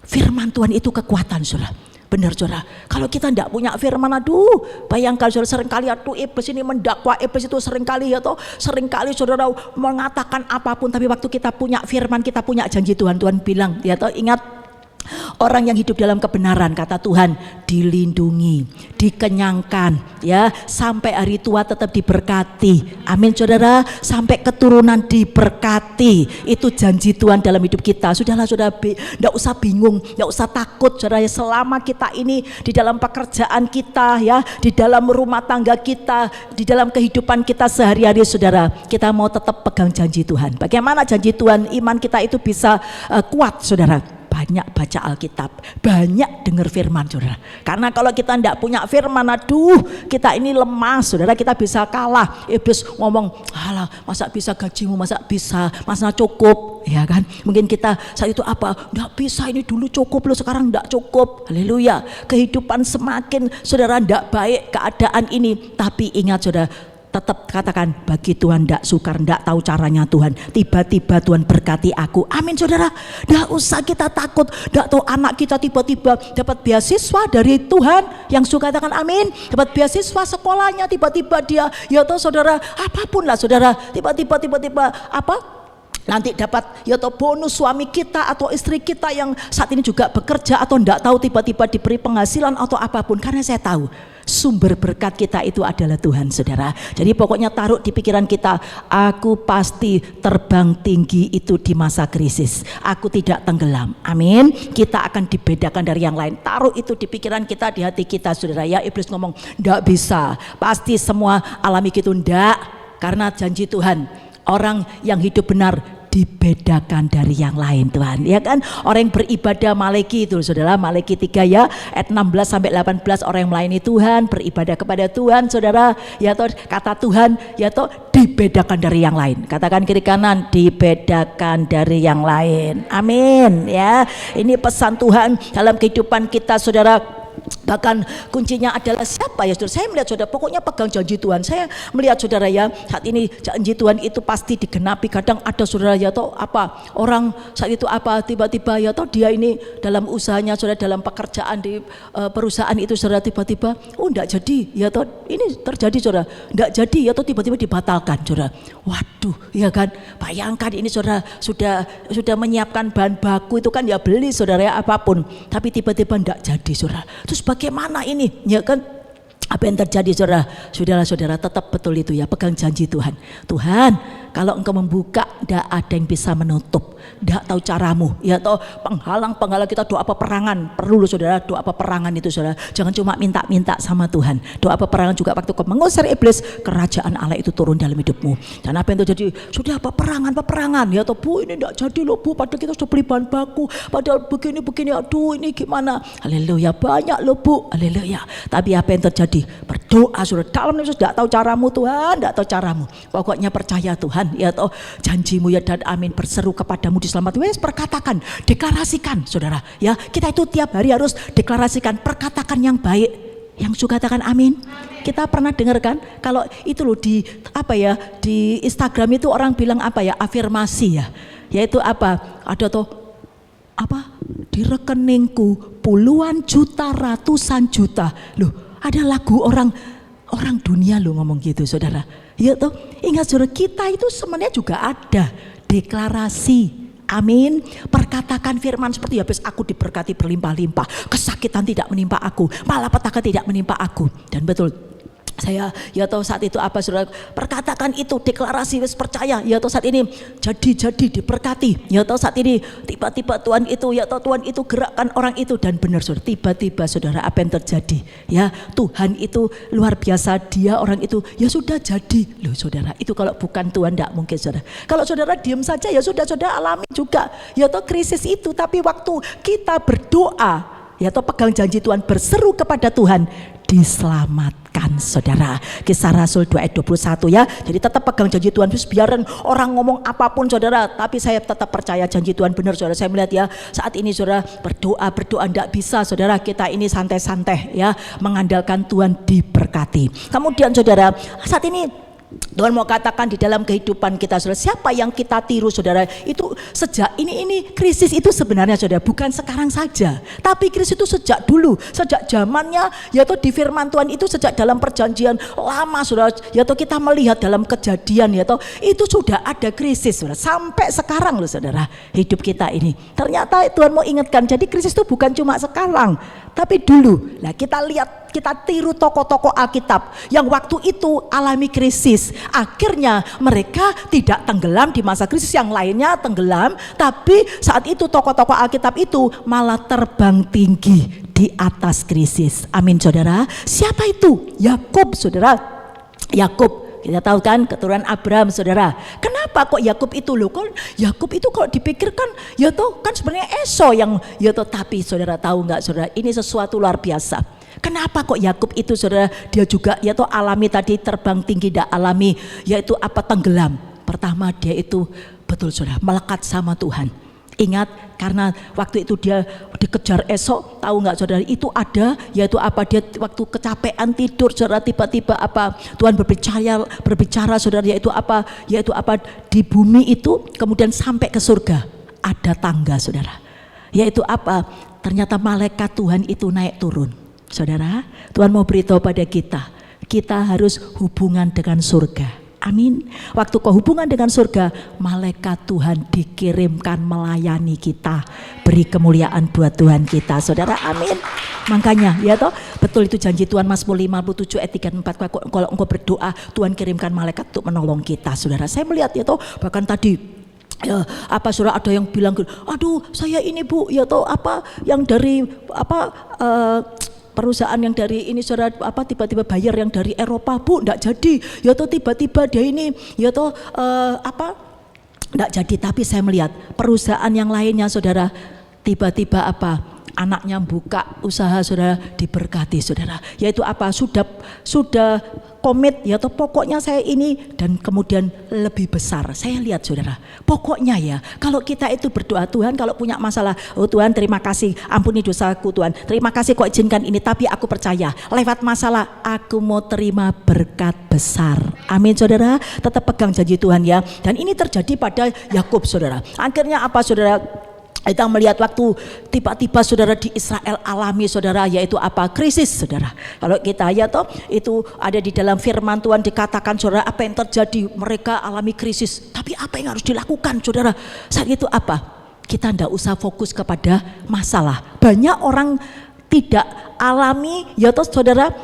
firman Tuhan itu kekuatan saudara. Benar saudara, kalau kita tidak punya firman, aduh bayangkan saudara, seringkali iblis ini mendakwa, iblis itu seringkali seringkali saudara mengatakan apapun, tapi waktu kita punya firman, kita punya janji Tuhan, Tuhan bilang ingat, orang yang hidup dalam kebenaran kata Tuhan dilindungi, dikenyangkan ya, sampai hari tua tetap diberkati. Amin saudara, sampai keturunan diberkati. Itu janji Tuhan dalam hidup kita. Sudahlah saudara, tidak usah bingung, tidak usah takut saudara, selama kita ini di dalam pekerjaan kita ya, di dalam rumah tangga kita, di dalam kehidupan kita sehari-hari saudara, kita mau tetap pegang janji Tuhan. Bagaimana janji Tuhan? Iman kita itu bisa kuat saudara. Banyak baca Alkitab, banyak dengar firman saudara. Karena kalau kita tidak punya firman, aduh kita ini lemah saudara, kita bisa kalah. Iblis ngomong, alah masa bisa gajimu, masa cukup, ya kan? Mungkin kita saat itu tidak bisa, ini dulu cukup loh, sekarang tidak cukup. Haleluya. Kehidupan semakin saudara tidak baik keadaan ini, tapi ingat saudara, tetap katakan bagi Tuhan tidak sukar, tidak tahu caranya Tuhan, tiba-tiba Tuhan berkati aku. Amin saudara, tidak usah kita takut, tidak tahu anak kita tiba-tiba dapat beasiswa dari Tuhan, yang suka katakan amin, dapat beasiswa sekolahnya, tiba-tiba dia saudara, apapun lah saudara, tiba-tiba nanti dapat bonus suami kita atau istri kita yang saat ini juga bekerja atau tidak tahu, tiba-tiba diberi penghasilan atau apapun. Karena saya tahu sumber berkat kita itu adalah Tuhan saudara. Jadi pokoknya taruh di pikiran kita, aku pasti terbang tinggi itu di masa krisis, aku tidak tenggelam. Amin. Kita akan dibedakan dari yang lain. Taruh itu di pikiran kita, di hati kita saudara ya. Iblis ngomong tidak bisa, pasti semua alami gitu, tidak. Karena janji Tuhan, orang yang hidup benar dibedakan dari yang lain Tuhan, ya kan? Orang yang beribadah Maleki itu saudara, Maleki 3 ya ayat 16 sampai 18, orang yang melayani Tuhan, beribadah kepada Tuhan saudara, kata Tuhan dibedakan dari yang lain. Katakan kiri kanan, dibedakan dari yang lain. Amin ya. Ini pesan Tuhan dalam kehidupan kita saudara. Bahkan kuncinya adalah siapa ya saudara? Saya melihat saudara, pokoknya pegang janji Tuhan. Saya melihat saudara ya, saat ini janji Tuhan itu pasti digenapi. Kadang ada saudara orang saat itu tiba-tiba dia ini dalam usahanya saudara, dalam pekerjaan di perusahaan itu saudara, tiba-tiba enggak jadi ini terjadi saudara, enggak jadi tiba-tiba dibatalkan saudara. Waduh ya kan, bayangkan ini saudara sudah menyiapkan bahan baku itu kan ya, beli saudara ya apapun, tapi tiba-tiba enggak jadi saudara. Terus bagaimana ini ya kan, apa yang terjadi saudara-saudara, tetap betul itu ya, pegang janji Tuhan. Tuhan, kalau engkau membuka, tidak ada yang bisa menutup, tidak tahu caramu ya toh, penghalang kita doa peperangan, perlu loh saudara, doa peperangan itu saudara, jangan cuma minta-minta sama Tuhan, doa peperangan juga waktu kau mengusir iblis, kerajaan Allah itu turun dalam hidupmu. Dan apa yang terjadi, sudah peperangan ya toh, bu ini tidak jadi loh bu, padahal kita sudah beli bahan baku, padahal begini, aduh ini gimana, haleluya, banyak loh bu, haleluya. Tapi apa yang terjadi, berdoa saudara, dalam Yesus, tidak tahu caramu Tuhan, tidak tahu caramu, pokoknya percaya Tuhan ya toh, janjimu ya dan amin, berseru kepadamu diselamatkan. Wes perkatakan, deklarasikan saudara ya, kita itu tiap hari harus deklarasikan, perkatakan yang baik. Yang suka katakan amin. Kita pernah dengar kan kalau itu loh di di Instagram itu orang bilang afirmasi ya, yaitu ada tuh di rekeningku puluhan juta, ratusan juta loh, ada lagu orang dunia loh ngomong gitu saudara. Ya toh, ingat saudara, kita itu sebenarnya juga ada deklarasi. Amin. Perkatakan firman seperti habis aku diberkati berlimpah-limpah, kesakitan tidak menimpa aku, malapetaka tidak menimpa aku. Dan betul, saya saat itu saudara, perkatakan itu, deklarasi, wis percaya saat ini jadi diberkati saat ini, tiba-tiba Tuhan itu gerakkan orang itu, dan benar saudara, tiba-tiba saudara apa yang terjadi ya, Tuhan itu luar biasa, dia orang itu ya sudah jadi loh saudara. Itu kalau bukan Tuhan tidak mungkin saudara. Kalau saudara diam saja ya sudah, saudara alami juga krisis itu, tapi waktu kita berdoa Ya toh pegang janji Tuhan, berseru kepada Tuhan, diselamatkan saudara. Kisah Rasul 2 ayat 21 ya. Jadi tetap pegang janji Tuhan, biarin orang ngomong apapun saudara, tapi saya tetap percaya janji Tuhan benar saudara. Saya melihat ya saat ini saudara berdoa enggak bisa saudara kita ini santai-santai ya, mengandalkan Tuhan diberkati. Kemudian saudara, saat ini Tuhan mau katakan di dalam kehidupan kita saudara, siapa yang kita tiru saudara, itu sejak ini krisis itu sebenarnya saudara bukan sekarang saja, tapi krisis itu sejak dulu, sejak zamannya yaitu di firman Tuhan itu, sejak dalam perjanjian lama saudara, yaitu kita melihat dalam Kejadian yaitu itu sudah ada krisis saudara, sampai sekarang loh saudara hidup kita ini. Ternyata Tuhan mau ingatkan, jadi krisis itu bukan cuma sekarang tapi dulu. Nah kita lihat, kita tiru tokoh-tokoh Alkitab yang waktu itu alami krisis. Akhirnya mereka tidak tenggelam di masa krisis, yang lainnya tenggelam, tapi saat itu tokoh-tokoh Alkitab itu malah terbang tinggi di atas krisis. Amin saudara. Siapa itu? Yakub saudara. Yakub, kita tahu kan keturunan Abraham saudara. Kenapa kok Yakub itu loh? Kok Yakub itu kalau dipikirkan ya toh kan sebenarnya Esau yang ya toh, tapi saudara tahu nggak saudara, ini sesuatu luar biasa. Kenapa kok Yakub itu saudara, dia juga ya toh alami tadi terbang tinggi, tidak alami yaitu apa, tenggelam. Pertama dia itu betul saudara melekat sama Tuhan. Ingat, karena waktu itu dia dikejar Esau, tahu nggak saudara, itu ada yaitu apa, dia waktu kecapean tidur saudara, tiba-tiba apa Tuhan berbicara saudara, yaitu apa di bumi itu, kemudian sampai ke surga ada tangga saudara, yaitu apa, ternyata malaikat Tuhan itu naik turun saudara. Tuhan mau beritahu pada kita harus hubungan dengan surga. Amin. Waktu kau hubungan dengan surga, malaikat Tuhan dikirimkan melayani kita, beri kemuliaan buat Tuhan kita saudara. Amin. Makanya ya toh betul itu janji Tuhan, Mazmur 57 ayat 3-4, kalau engkau berdoa Tuhan kirimkan malaikat untuk menolong kita saudara. Saya melihat ya toh, bahkan tadi ya, apa saudara ada yang bilang, aduh saya ini bu ya toh apa yang dari apa perusahaan yang dari ini saudara, apa tiba-tiba bayar yang dari Eropa bu, enggak jadi ya toh, tiba-tiba dia ini ya toh apa enggak jadi. Tapi saya melihat perusahaan yang lainnya saudara, tiba-tiba apa anaknya buka usaha saudara, diberkati saudara, yaitu apa sudah komit ya toh, pokoknya saya ini, dan kemudian lebih besar. Saya lihat saudara, pokoknya ya kalau kita itu berdoa, Tuhan kalau punya masalah, oh Tuhan terima kasih, ampuni dosaku Tuhan, terima kasih kok izinkan ini, tapi aku percaya lewat masalah aku mau terima berkat besar. Amin saudara, tetap pegang janji Tuhan ya. Dan ini terjadi pada Yakub saudara. Akhirnya apa saudara, kita melihat waktu tiba-tiba saudara di Israel alami saudara, yaitu apa, krisis saudara. Kalau kita ya toh itu ada di dalam firman Tuhan dikatakan saudara, apa yang terjadi, mereka alami krisis, tapi apa yang harus dilakukan saudara saat itu apa? Kita tidak usah fokus kepada masalah. Banyak orang tidak alami ya toh saudara,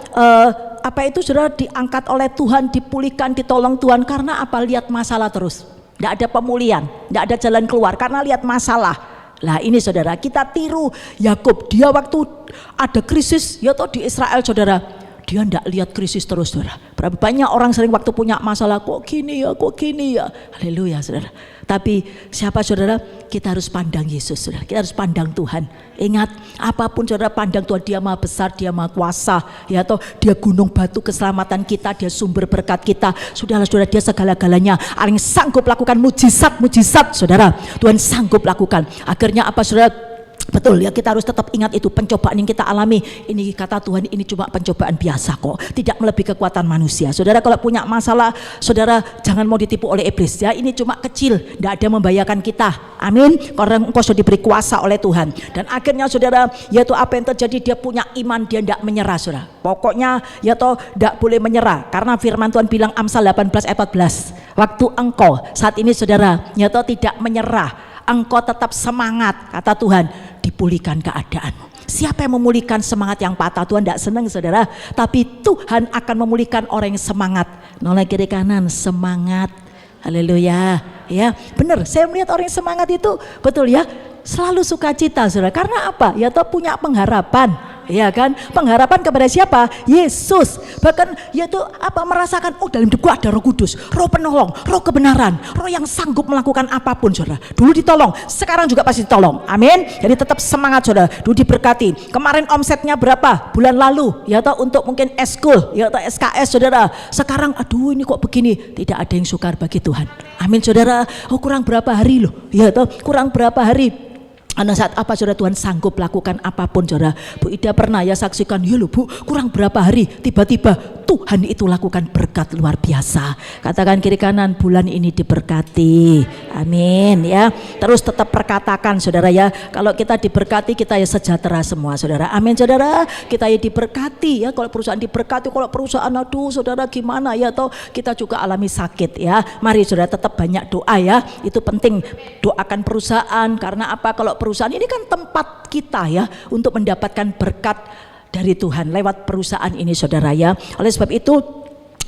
apa itu saudara, diangkat oleh Tuhan, dipulihkan, ditolong Tuhan, karena apa? Lihat masalah terus, tidak ada pemulihan, tidak ada jalan keluar karena lihat masalah. Lah ini saudara, kita tiru Yakub, dia waktu ada krisis ya toh di Israel saudara, dia enggak lihat krisis terus saudara. Berapa banyak orang sering waktu punya masalah, kok gini ya, haleluya saudara. Tapi siapa saudara, kita harus pandang Yesus saudara, kita harus pandang Tuhan. Ingat, apapun saudara pandang Tuhan, dia maha besar, dia maha kuasa ya toh, dia gunung batu keselamatan kita, dia sumber berkat kita. Sudahlah saudara, dia segala-galanya, yang sanggup lakukan mujizat saudara, Tuhan sanggup lakukan. Akhirnya apa saudara, betul ya, kita harus tetap ingat itu pencobaan yang kita alami ini, kata Tuhan ini cuma pencobaan biasa kok, tidak melebihi kekuatan manusia. Saudara kalau punya masalah saudara, jangan mau ditipu oleh iblis ya, ini cuma kecil, tidak ada membahayakan kita. Amin, karena engkau sudah diberi kuasa oleh Tuhan. Dan akhirnya saudara, yaitu apa yang terjadi, dia punya iman, dia tidak menyerah saudara. Pokoknya ya toh tidak boleh menyerah, karena firman Tuhan bilang Amsal 18 ayat 14, waktu engkau saat ini saudara ya toh tidak menyerah, engkau tetap semangat, kata Tuhan, dipulihkan keadaan. Siapa yang memulihkan semangat yang patah? Tuhan tidak senang saudara, tapi Tuhan akan memulihkan orang yang semangat. Noleh kiri kanan, semangat, haleluya ya. Benar, saya melihat orang yang semangat itu betul ya, selalu sukacita saudara. Karena apa? Ya toh punya pengharapan. ya kan? Pengharapan kepada siapa? Yesus. Bahkan yaitu merasakan dalam hidupku ada Roh Kudus, Roh penolong, Roh kebenaran, Roh yang sanggup melakukan apapun, saudara. Dulu ditolong, sekarang juga pasti ditolong. Amin. Jadi tetap semangat, saudara. Dulu diberkati. Kemarin omsetnya berapa? Bulan lalu, ya toh, untuk mungkin eskul, ya toh SKS, saudara. Sekarang aduh ini kok begini, tidak ada yang sukar bagi Tuhan. Amin, saudara. Kurang berapa hari loh, ya toh, kurang berapa hari. Karena saat apa saudara Tuhan sanggup lakukan apapun, saudara. Bu Ida pernah ya saksikan, ya loh Bu, kurang berapa hari tiba-tiba Tuhan itu lakukan berkat luar biasa. Katakan kiri kanan, bulan ini diberkati. Amin ya. Terus tetap perkatakan, saudara ya, kalau kita diberkati kita ya sejahtera semua, saudara. Amin, saudara. Kita ya diberkati ya. Kalau perusahaan diberkati, kalau perusahaan aduh saudara gimana ya, atau kita juga alami sakit ya. Mari saudara tetap banyak doa ya. Itu penting, doakan perusahaan. Karena apa? Kalau perusahaan ini kan tempat kita ya untuk mendapatkan berkat dari Tuhan lewat perusahaan ini, saudara ya. Oleh sebab itu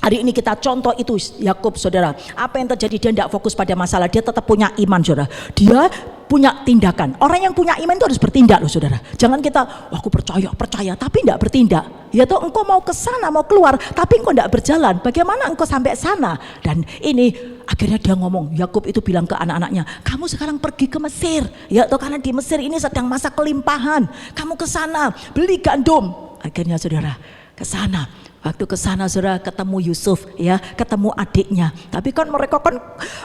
hari ini kita contoh itu Yakub, saudara. Apa yang terjadi? Dia tidak fokus pada masalah, dia tetap punya iman, saudara. Dia punya tindakan. Orang yang punya iman itu harus bertindak loh, saudara. Jangan kita aku percaya tapi tidak bertindak. Ya toh, engkau mau ke sana, mau keluar tapi engkau tidak berjalan. Bagaimana engkau sampai sana? Dan ini akhirnya dia ngomong, Yakub itu bilang ke anak-anaknya, kamu sekarang pergi ke Mesir. Ya toh, karena di Mesir ini sedang masa kelimpahan. Kamu ke sana beli gandum. Akhirnya saudara ke sana. Waktu ke sana saudara ketemu Yusuf ya, ketemu adiknya. Tapi kan mereka kan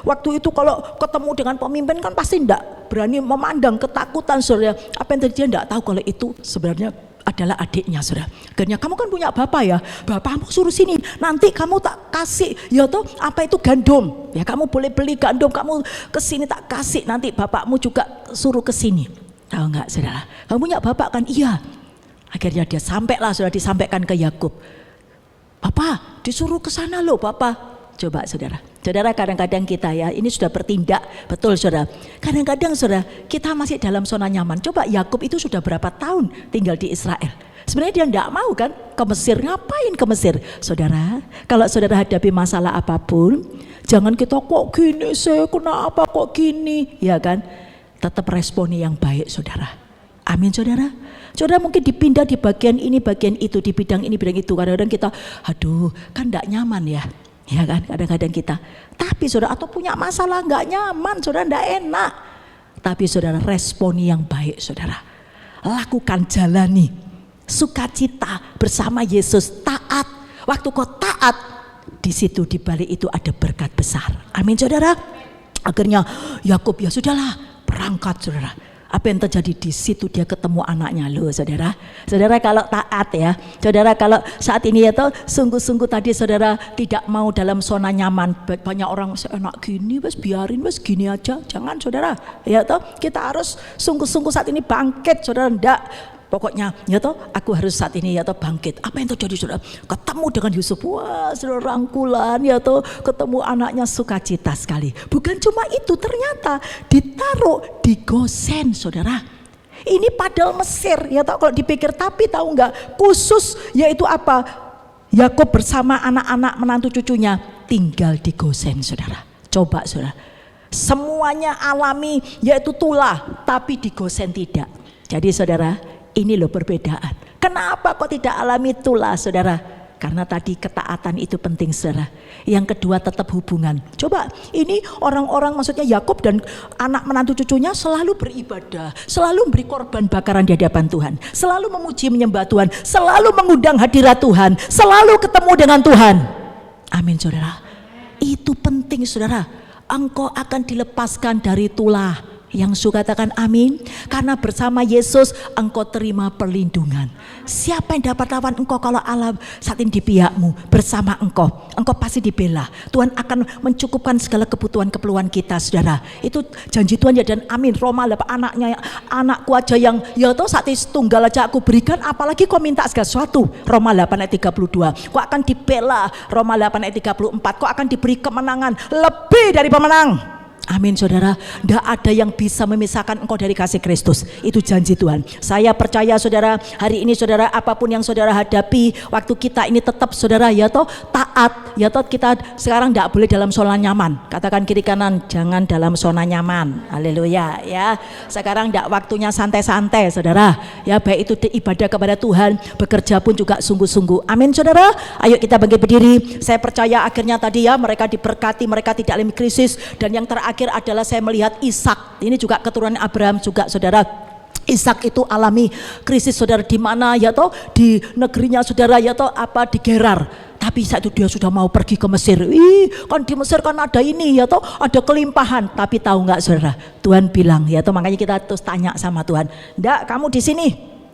waktu itu kalau ketemu dengan pemimpin kan pasti enggak berani memandang, ketakutan saudara. Apa yang terjadi enggak tahu kalau itu sebenarnya adalah adiknya, saudara. Akhirnya kamu kan punya bapak ya, bapakmu suruh sini, nanti kamu tak kasih ya toh apa itu gandum. Ya kamu boleh beli gandum, kamu ke sini tak kasih, nanti bapakmu juga suruh ke sini. Tahu enggak saudara? Kamu punya bapak kan? Iya. Akhirnya dia sampailah, sudah disampaikan ke Yakub. Papa disuruh ke sana loh, Papa. Coba saudara. Saudara, kadang-kadang kita ya ini sudah bertindak, betul saudara. Kadang-kadang saudara kita masih dalam zona nyaman. Coba Yakub itu sudah berapa tahun tinggal di Israel. Sebenarnya dia tidak mau kan ke Mesir. Ngapain ke Mesir? Saudara, kalau saudara hadapi masalah apapun, jangan kita kok gini sih, kenapa kok gini, ya kan? Tetap responi yang baik, saudara. Amin, saudara. Saudara mungkin dipindah di bagian ini, bagian itu, di bidang ini, bidang itu. Kadang-kadang kita, aduh kan tidak nyaman ya. Ya kan, kadang-kadang kita. Tapi saudara, atau punya masalah nggak nyaman, saudara, tidak enak. Tapi saudara, responi yang baik, saudara. Lakukan, jalani. Sukacita bersama Yesus, taat. Waktu kau taat, di situ di balik itu ada berkat besar. Amin, saudara. Akhirnya Yakub ya sudahlah, berangkat, saudara. Apa yang terjadi di situ? Dia ketemu anaknya loh, saudara. Saudara kalau taat ya, saudara kalau saat ini ya toh sungguh-sungguh tadi saudara tidak mau dalam zona nyaman. Banyak orang seenak gini, bes biarin, bes gini aja. Jangan saudara, ya toh kita harus sungguh-sungguh saat ini bangkit, saudara. Ndak, pokoknya ya toh aku harus saat ini ya toh bangkit. Apa yang terjadi, saudara? Ketemu dengan Yusuf, wah saudara, rangkulan ya toh, ketemu anaknya, sukacita sekali. Bukan cuma itu, ternyata ditaruh di Gosen, saudara. Ini padahal Mesir ya toh kalau dipikir, tapi tahu nggak khusus yaitu apa? Yakub bersama anak-anak menantu cucunya tinggal di Gosen, saudara. Coba saudara, semuanya alami yaitu tulah, tapi di Gosen tidak. Jadi saudara, ini loh perbedaan. Kenapa kok tidak alami tulah, saudara? Karena tadi ketaatan itu penting, saudara. Yang kedua tetap hubungan. Coba ini orang-orang, maksudnya Yakub dan anak menantu cucunya selalu beribadah, selalu beri korban bakaran di hadapan Tuhan, selalu memuji menyembah Tuhan, selalu mengundang hadirat Tuhan, selalu ketemu dengan Tuhan. Amin, saudara. Itu penting, saudara. Engkau akan dilepaskan dari tulah. Yang suka katakan amin. Karena bersama Yesus engkau terima perlindungan. Siapa yang dapat lawan engkau kalau Allah saat ini di pihakmu? Bersama engkau pasti dibela. Tuhan akan mencukupkan segala kebutuhan kita, saudara. Itu janji Tuhan ya, dan amin. Roma 8, anakku aja yang ya toh saat ini tunggal aja aku berikan, apalagi kau minta segala sesuatu. Roma 8 ayat 32. Kau akan dibela. Roma 8 ayat 34. Kau akan diberi kemenangan lebih dari pemenang. Amin saudara. Tidak ada yang bisa memisahkan engkau dari kasih Kristus. Itu janji Tuhan. Saya percaya saudara, hari ini saudara, apapun yang saudara hadapi, waktu kita ini tetap saudara ya toh taat, ya toh kita sekarang tidak boleh dalam zona nyaman. Katakan kiri kanan, jangan dalam zona nyaman. Haleluya ya. Sekarang tidak waktunya santai-santai saudara. Ya baik itu ibadah kepada Tuhan, bekerja pun juga sungguh-sungguh. Amin saudara. Ayo kita bangkit berdiri. Saya percaya akhirnya tadi ya mereka diberkati, mereka tidak alami krisis. Dan yang terakhir adalah saya melihat Ishak, ini juga keturunan Abraham juga saudara. Ishak itu alami krisis saudara, di mana ya toh di negerinya saudara ya toh apa di Gerar. Tapi saat itu dia sudah mau pergi ke Mesir. Kan di Mesir kan ada ini ya toh, ada kelimpahan. Tapi tahu nggak saudara, Tuhan bilang ya toh, makanya kita terus tanya sama Tuhan, ndak kamu di sini.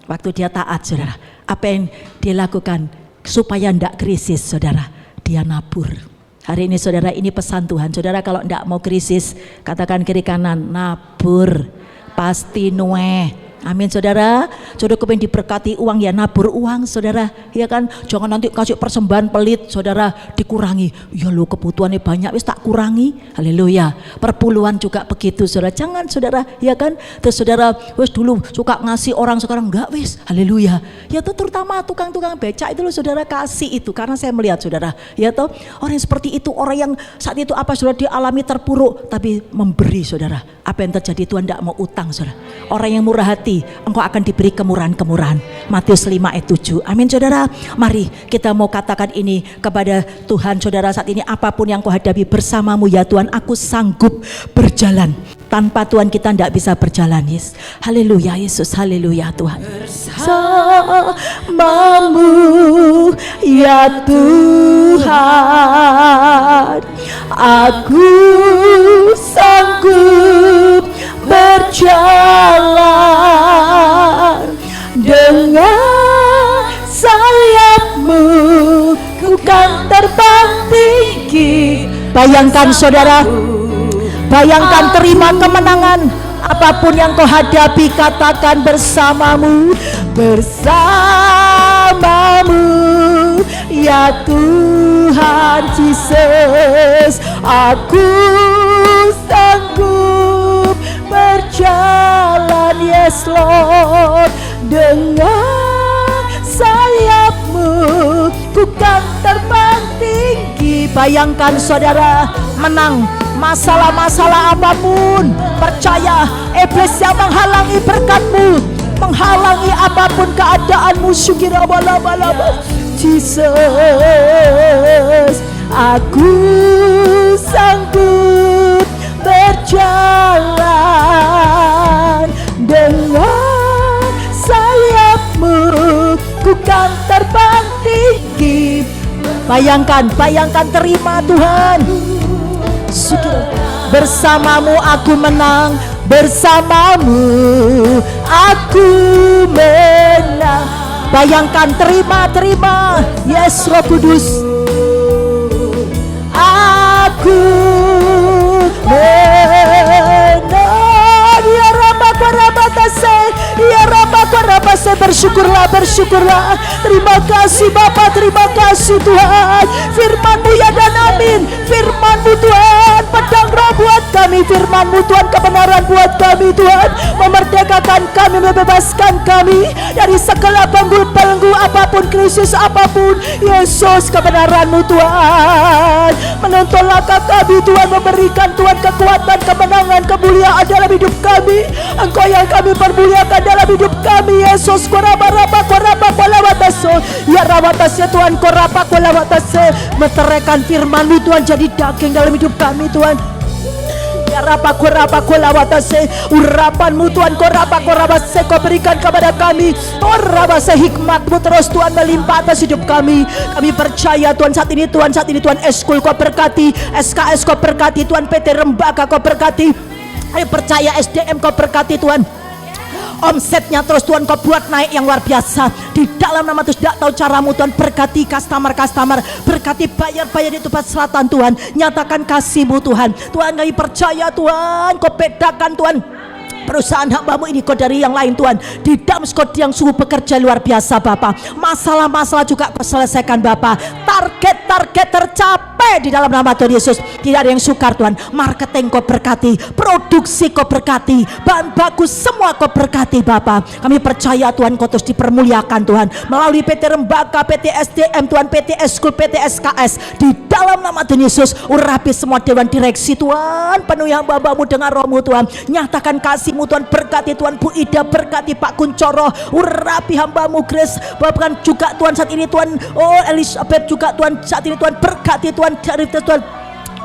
Waktu dia taat saudara, apa yang dia lakukan supaya ndak krisis saudara? Dia nabur. Hari ini saudara, ini pesan Tuhan. Saudara kalau tidak mau krisis, katakan kiri kanan, nabur, pasti nueh. Amin saudara. Saudara kepengen diberkati uang ya nabur uang saudara, ya kan. Jangan nanti kasih persembahan pelit saudara, dikurangi. Ya lo kebutuhannya banyak wis tak kurangi. Haleluya. Perpuluhan juga begitu saudara. Jangan saudara, ya kan. Terus saudara wis dulu suka ngasih orang, sekarang enggak wis. Haleluya. Ya tuh terutama tukang-tukang becak itu loh saudara, kasih itu. Karena saya melihat saudara, ya toh orang yang seperti itu, orang yang saat itu apa saudara dialami terpuruk tapi memberi saudara. Apa yang terjadi, Tuhan tidak mau utang saudara. Orang yang murah hati, engkau akan diberi kemurahan-kemurahan. Matius 5 ayat 7. Amin saudara. Mari kita mau katakan ini kepada Tuhan saudara saat ini, apapun yang kau hadapi, bersamamu ya Tuhan aku sanggup berjalan. Tanpa Tuhan kita tidak bisa berjalan. Yes. Haleluya Yesus, haleluya Tuhan. Bersamamu ya Tuhan aku sanggup berjalan, dengan sayapmu ku kan terbang tinggi. Bayangkan saudara, bayangkan terima kemenangan. Apapun yang kau hadapi, katakan bersamamu, bersamamu ya Tuhan Yesus aku sanggup berjalan. Yes Lord, dengan sayapmu ku kan terbang tinggi. Bayangkan saudara, menang masalah-masalah apapun, percaya iblis yang menghalangi berkatmu, menghalangi apapun keadaanmu, syukirabalaba Jesus aku sanggup berjalan, dengan sayapmu ku kan terbang tinggi. Bayangkan, bayangkan, terima Tuhan. Bersamamu aku menang, bersamamu aku menang. Bayangkan, terima, terima. Yes Roh Kudus, aku menang. Ya Rabbakwarabatase, ya Rabbakwarabatase. Bersyukurlah, bersyukurlah. Terima kasih Bapa, terima kasih Tuhan. Firman-Mu ya dan amin. Firman-Mu Tuhan, pedang roh buat kami. Firman-Mu Tuhan, kebenaran buat kami Tuhan. Memerdekakan kami, membebaskan kami dari segala belenggu apapun, krisis apapun. Yesus, kebenaran-Mu Tuhan menuntun langkah kami Tuhan, memberikan Tuhan kekuatan, kemenangan, kemuliaan dalam hidup kami. Engkau yang kami permuliakan dalam hidup kami. Yesus, ya rawatase Tuhan, meteraikan firman-Mu Tuhan jadi daging dalam hidup kami Tuhan. Ya Rabbakwarabatase, urapan-Mu Tuhan, kau berikan kepada kami. Hikmat-Mu terus Tuhan melimpah atas hidup kami. Kami percaya Tuhan saat ini Tuhan eskul kau berkati, SKS kau berkati Tuhan, PT Rembaga kau berkati. Kami percaya SDM kau berkati Tuhan. Omsetnya terus Tuhan kau buat naik yang luar biasa. Di dalam nama Tuhan, tidak tahu caramu Tuhan. Berkati customer, berkati bayar di tempat selatan Tuhan. Nyatakan kasih-Mu Tuhan. Tuhan kami percaya Tuhan, kau bedakan Tuhan perusahaan hamba-Mu ini kau dari yang lain Tuhan. Di dalam kau yang sungguh bekerja luar biasa Bapa. Masalah-masalah juga selesaikan Bapa. target-target tercapai di dalam nama Tuhan Yesus. Tidak ada yang sukar Tuhan. Marketing Kau berkati, produksi Kau berkati, bahan baku semua Kau berkati Bapa. Kami percaya Tuhan Kau terus dipermuliakan Tuhan melalui PT Rembaga, PT SDM Tuhan, PT Eskul, PT SKS. Di dalam nama Tuhan Yesus, urapi semua dewan direksi Tuhan, penuhi hamba-Mu dengan Roh-Mu Tuhan. Nyatakan kasih-Mu Tuhan, berkati Tuhan Bu Ida, berkati Pak Kuncoro, urapi hamba-Mu Grace, bahkan juga Tuhan saat ini Tuhan, Elizabeth juga Tuhan saat ini Tuhan, berkati Tuhan dari Tuhan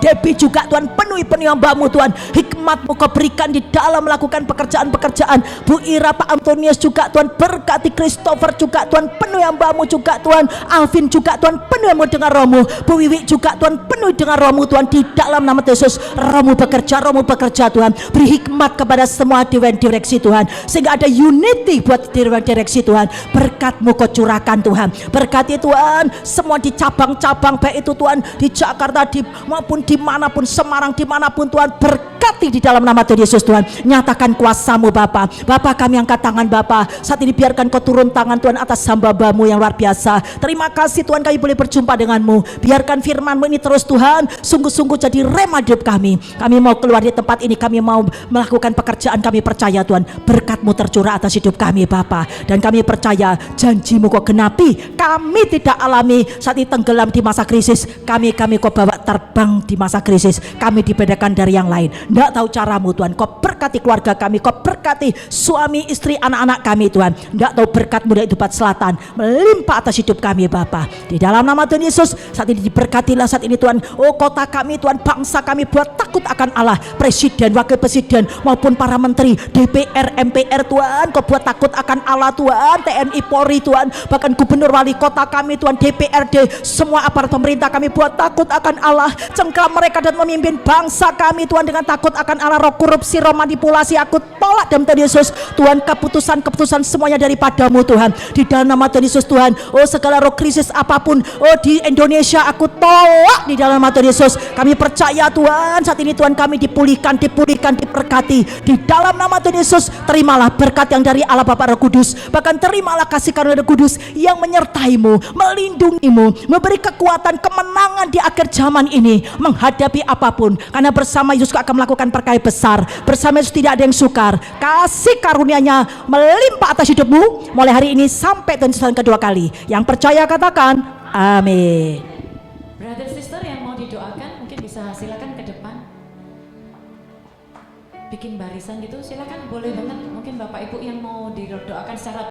Debbie juga Tuhan, penuhi hamba-Mu Tuhan, hikmat-Mu Kau berikan di dalam melakukan pekerjaan-pekerjaan. Bu Ira, Pak Antonius juga Tuhan, berkati Christopher juga Tuhan, penuhi hamba-Mu juga Tuhan, Alvin juga Tuhan, penuhi dengan Roh-Mu. Bu Wiwi juga Tuhan, penuhi dengan Roh-Mu Tuhan, di dalam nama Yesus. Roh-Mu bekerja Tuhan, beri hikmat kepada semua dewan direksi Tuhan, sehingga ada unity buat dewan direksi Tuhan. Berkat-Mu Kau curahkan Tuhan, berkati Tuhan semua di cabang-cabang, baik itu Tuhan di Jakarta maupun dimanapun, Semarang, dimanapun Tuhan, berkati di dalam nama Tuhan Yesus Tuhan. Nyatakan kuasa-Mu Bapa. Bapa, kami angkat tangan Bapa saat ini, biarkan Kau turun tangan Tuhan atas hamba-Mu yang luar biasa. Terima kasih Tuhan, kami boleh berjumpa dengan-Mu. Biarkan firman-Mu ini terus Tuhan sungguh-sungguh jadi rema hidup kami. Kami mau keluar di tempat ini, kami mau melakukan pekerjaan, kami percaya Tuhan berkat-Mu tercurah atas hidup kami Bapa. Dan kami percaya janji-Mu Kau genapi. Kami tidak alami saat ini tenggelam di masa krisis, kami Kau bawa terbang di masa krisis. Kami dibedakan dari yang lain, tidak tahu caramu Tuhan. Kau berkati keluarga kami, Kau berkati suami, istri, anak-anak kami Tuhan. Tidak tahu berkat-Mu dari tempat selatan melimpah atas hidup kami Bapa. Di dalam nama Tuhan Yesus, saat ini diberkatilah saat ini Tuhan. Oh, kota kami Tuhan, bangsa kami, buat takut akan Allah. Presiden, wakil presiden maupun para menteri, DPR, MPR Tuhan, Kau buat takut akan Allah Tuhan. TNI, Polri Tuhan, bahkan gubernur, wali kota kami Tuhan, DPRD, semua aparat pemerintah kami buat takut akan Allah. Cengkram mereka dan memimpin bangsa kami Tuhan dengan takut akan Allah. Roh korupsi, roh manipulasi, aku tolak dalam Tuhan Yesus Tuhan. Keputusan semuanya daripada-Mu Tuhan, di dalam nama Tuhan Yesus Tuhan. Oh, segala roh krisis apapun di Indonesia aku tolak di dalam nama Tuhan Yesus. Kami percaya Tuhan saat ini Tuhan, kami dipulihkan, diberkati di dalam nama Tuhan Yesus. Terimalah berkat yang dari Allah Bapa Roh Kudus, bahkan terimalah kasih karunia Roh Kudus yang menyertai-Mu, melindungi-Mu, memberi kekuatan, kemenangan di akhir zaman ini menghadapi apapun, karena bersama Yesus akan melakukan perkara besar. Bersama Yesus tidak ada yang sukar. Kasih karunia-Nya melimpah atas hidup-Mu mulai hari ini sampai Tuhan kedua kali. Yang percaya katakan amin. Brother sister yang mau didoakan mungkin bisa silakan ke depan, bikin barisan gitu, silakan, boleh banget. Mungkin Bapak Ibu yang mau didoakan secara